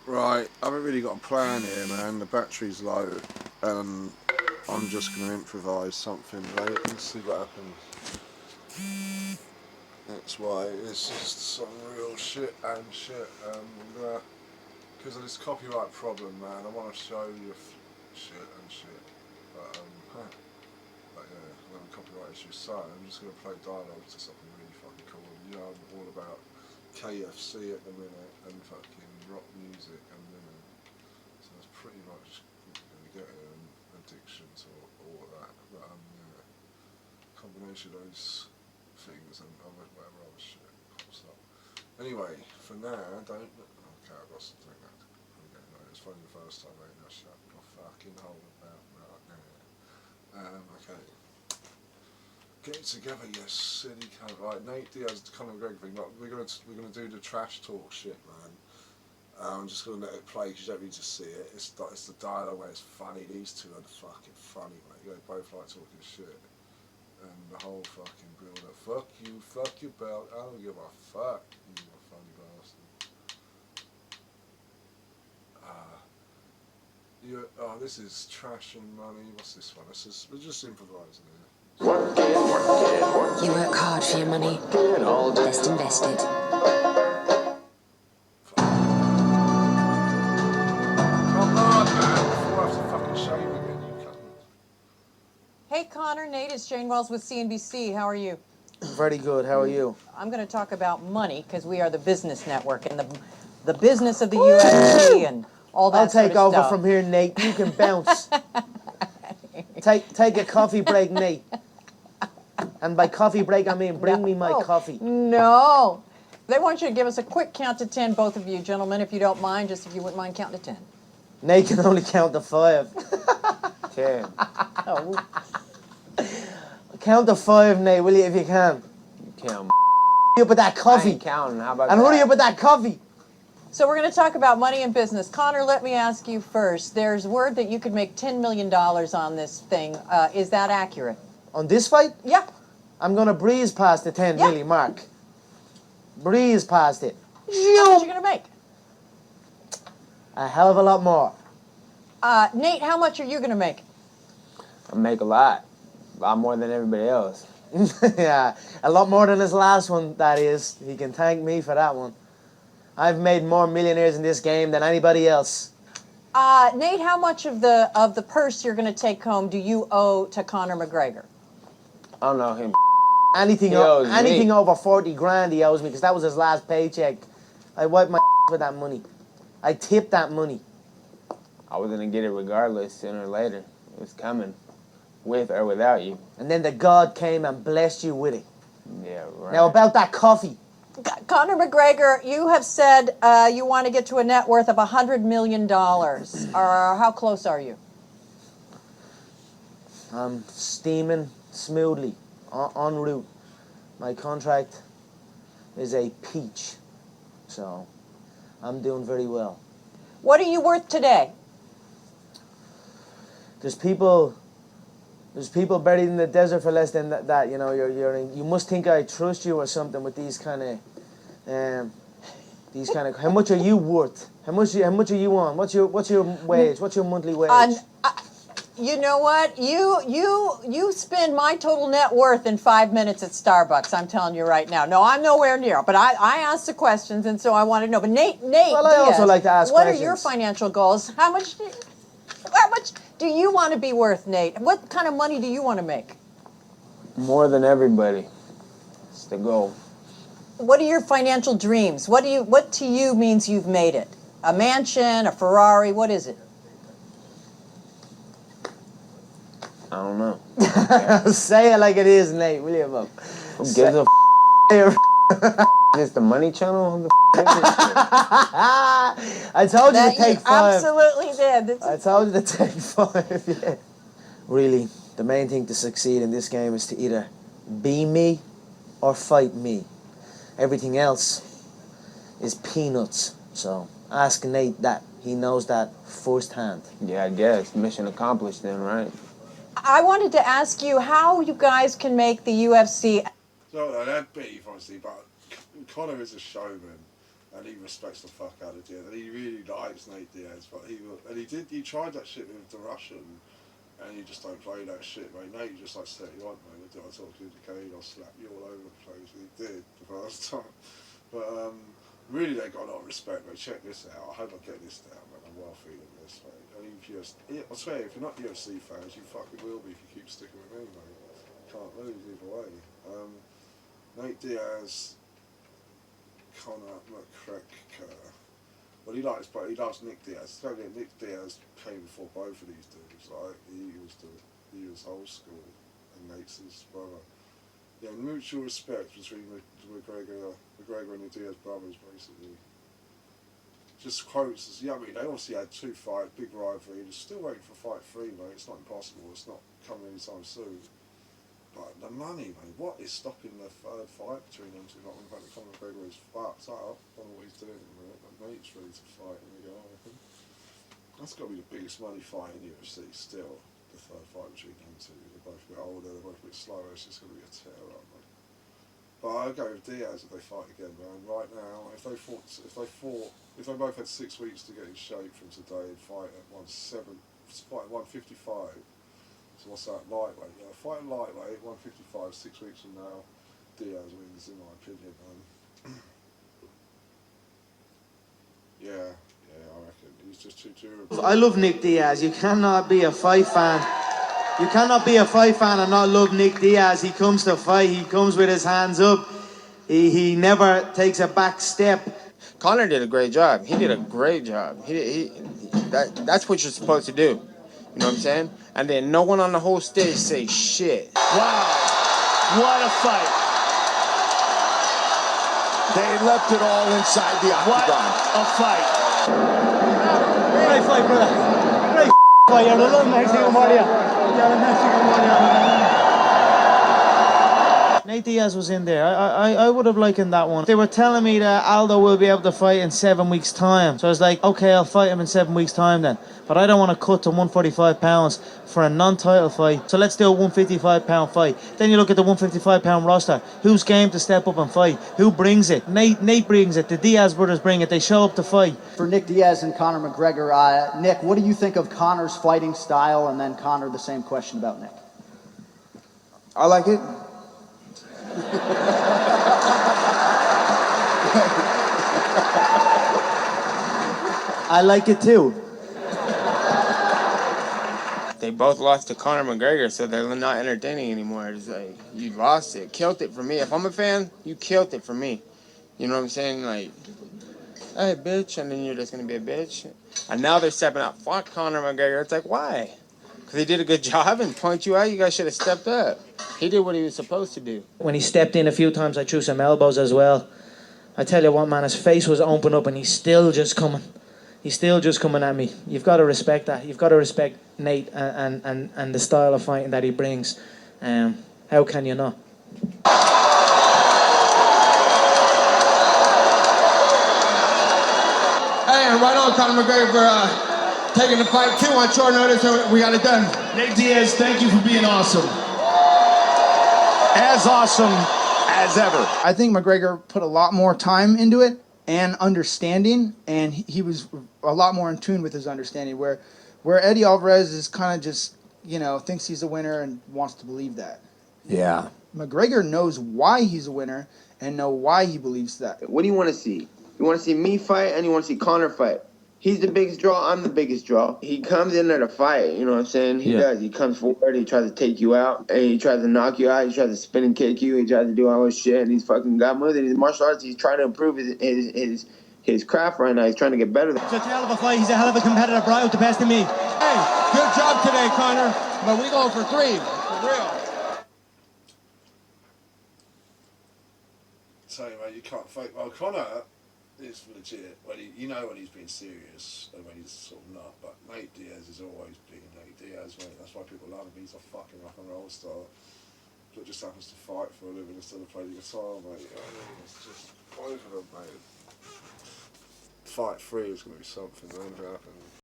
Right, I haven't really got a plan here, man. The battery's low, and I'm just going to improvise something, right? Let's see what happens. That's why it's just some real shit and shit. Because of this copyright problem, man, I want to show you shit and shit. But yeah, I'm having copyright issues. So I'm just going to play dialogue to something really fucking cool. You know, I'm all about KFC at the minute and fucking rock music and women. So that's pretty much going to get an addiction to all of that. But yeah, combination of those things and whatever other shit pops up. Anyway, for now, don't. Okay, I've got something that. It's funny the first time, mate. Now shut your fucking hole about right now. Okay. Get it together, you silly cunt. Right, Nate Diaz, Conor McGregor thing. Like, we're gonna do the trash talk shit, man. I'm just gonna let it play because you don't need to see it. It's the dialogue where it's funny. These two are fucking funny, mate. They both like talking shit, and the whole fucking build up. Fuck your belt. I don't give a fuck. You funny bastard. This is Trash and Money. What's this one? We're just improvising here. Work it, work it, work it. You work hard for your money. All day. Best invested. Come on, man. Before I have to fucking shave again, you cunt. Hey, Connor, Nate, it's Jane Wells with CNBC. How are you? Very good. How are you? I'm going to talk about money because we are the business network and the business of the UFC and all that I'll sort take of over stuff. from here, Nate. You can bounce. Take a coffee break, Nate. And by coffee break, I mean bring me my coffee. No. They want you to give us a quick count to 10, both of you gentlemen, if you don't mind, just if you wouldn't mind counting to 10. Nate can only count to 5. 10. Oh, Count to 5, Nate, will you, if you can? You count. Hurry up with that I coffee. ain't counting. How about And that? hurry up with that coffee. so we're going to talk about money and business. Connor, let me ask you first. There's word that you could make $10 million on this thing. Is that accurate? On this fight, Yeah. I'm going to breeze past the 10 Yeah. million mark. Breeze past it. How much are you going to make? A hell of a lot more. Nate, how much are you going to make? I make a lot more than everybody else. Yeah, a lot more than his last one, that is. He can thank me for that one. I've made more millionaires in this game than anybody else. Nate, how much of the purse you're going to take home do you owe to Conor McGregor? I don't know him. Anything, He owes anything me. over 40 grand he owes me, because that was his last paycheck. I wiped my with that money. I tipped that money. I was gonna get it regardless, sooner or later. It was coming, with or without you. And then the God came and blessed you with it. Yeah, right. Now about that coffee. Conor McGregor, you have said you want to get to a net worth of $100 million. How close are you? I'm steaming smoothly, en route. My contract is a peach, so I'm doing very well. What are you worth today? There's people buried in the desert for less than that. You know, you must think I trust you or something with these kind of. How much are you worth? How much are you on? What's your wage? What's your monthly wage? You know what? You spend my total net worth in 5 minutes at Starbucks. I'm telling you right now. No, I'm nowhere near. But I asked the questions, and so I want to know. But Nate, Well, I also like to ask what questions. are your financial goals? How much do you want to be worth, Nate? What kind of money do you want to make? More than everybody. It's the goal. What are your financial dreams? What to you means you've made it? A mansion, a Ferrari, what is it? I don't know. Say it like it is, Nate. Will you? Who gives a Is this the money channel? Who the is this shit? I told you to take 5. Absolutely did. I told you to take 5. Yeah. Really, the main thing to succeed in this game is to either be me or fight me. Everything else is peanuts. So ask Nate that. He knows that firsthand. Yeah, I guess. Mission accomplished then, right? I wanted to ask you how you guys can make the UFC. So that bit you've obviously, but Conor is a showman, and he respects the fuck out of Diaz, and he really likes Nate Diaz, but he tried that shit with the Russian, and you just don't play that shit, mate. Nate, you just like set you on, mate. I talk to you in the cage, I'll slap you all over the place, and he did the first time. But really, they got a lot of respect, mate. Check this out. I hope I get this down, mate. I'm well feeling this, mate. And I swear, if you're not UFC fans, you fucking will be if you keep sticking with me, mate. Can't lose either way. Nate Diaz, Conor McGregor. Well, he loves Nick Diaz. Nick Diaz came before both of these dudes. Like he was old school, and Nate's his brother. Yeah, mutual respect between McGregor and the Diaz brothers, basically. Just quotes. Yeah, I mean, they obviously had 2 fights, big rivalry. They're still waiting for fight 3, mate. It's not impossible. It's not coming anytime soon. But the money, mate. What is stopping the third fight between them two? Not when Conor McGregor is fucked up. I don't know what he's doing, mate. But Nate's ready to fight in the go, I reckon. That's got to be the biggest money fight in UFC still. The third fight between them two. They're both a bit older. They're both a bit slower. It's just going to be a tear up, mate. But I'll go with Diaz if they fight again, man. Right now, if they both had 6 weeks to get in shape from today and fight at 155. So what's that, lightweight? Yeah, fight at lightweight, 155, 6 weeks from now. Diaz wins, in my opinion, man. Yeah, I reckon he's just too durable. I love Nick Diaz. You cannot be a fight fan. You cannot be a fight fan and not love Nick Diaz. He comes to fight. He comes with his hands up. He never takes a back step. Conor did a great job. He did a great job. That's what you're supposed to do. You know what I'm saying? And then no one on the whole stage say shit. Wow. What a fight. They left it all inside the octagon. What a fight. Great fight, brother. Great fight. I love Mexico, Maria. Nate Diaz was in there. I would have likened that one. They were telling me that Aldo will be able to fight in 7 weeks' time. So I was like, okay, I'll fight him in 7 weeks' time then. But I don't want to cut to 145 pounds for a non-title fight. So let's do a 155 pound fight. Then you look at the 155 pound roster. Who's game to step up and fight? Who brings it? Nate brings it. The Diaz brothers bring it. They show up to fight. For Nick Diaz and Conor McGregor, Nick, what do you think of Conor's fighting style? And then Conor, the same question about Nick. I like it. I like it too. They both lost to Conor McGregor, so they're not entertaining anymore. It's like, you lost it. Killed it for me. If I'm a fan, you killed it for me. You know what I'm saying? Like, hey, bitch, and then you're just going to be a bitch. And now they're stepping up. Fuck Conor McGregor. It's like, why? Because he did a good job and point you out. You guys should have stepped up. He did what he was supposed to do. When he stepped in a few times, I threw some elbows as well. I tell you what, man, his face was open up and he's still just coming. He's still just coming at me. You've got to respect that. You've got to respect Nate and the style of fighting that he brings. How can you not? Hey, and right on, Conor McGregor, for taking the fight too on short notice, and we got it done. Nick Diaz, thank you for being awesome. As awesome as ever. I think McGregor put a lot more time into it and understanding, and he was a lot more in tune with his understanding, where Eddie Alvarez is kind of just, thinks he's a winner and wants to believe that. Yeah. McGregor knows why he's a winner and know why he believes that. What do you want to see? You want to see me fight and you want to see Conor fight. He's the biggest draw, I'm the biggest draw. He comes in there to fight, you know what I'm saying? He does. He comes forward, he tries to take you out, and he tries to knock you out, he tries to spin and kick you, he tries to do all this shit, and he's fucking got moves, and he's martial arts, he's trying to improve his craft right now, he's trying to get better. It's a hell of a fight, he's a hell of a competitor, brought out the best in me. Hey, good job today, Conor, but we going for 3, for real. Tell you, mate, you can't fake. Well, Conor is legit when when he's being serious and when he's sort of not. But Nate Diaz has always been Nate Diaz, mate. That's why people love him. He's a fucking rock and roll star that just happens to fight for a living instead of play the guitar, mate. You know what I mean? It's just both of them, mate. Fight 3 is going to be something. When it happens.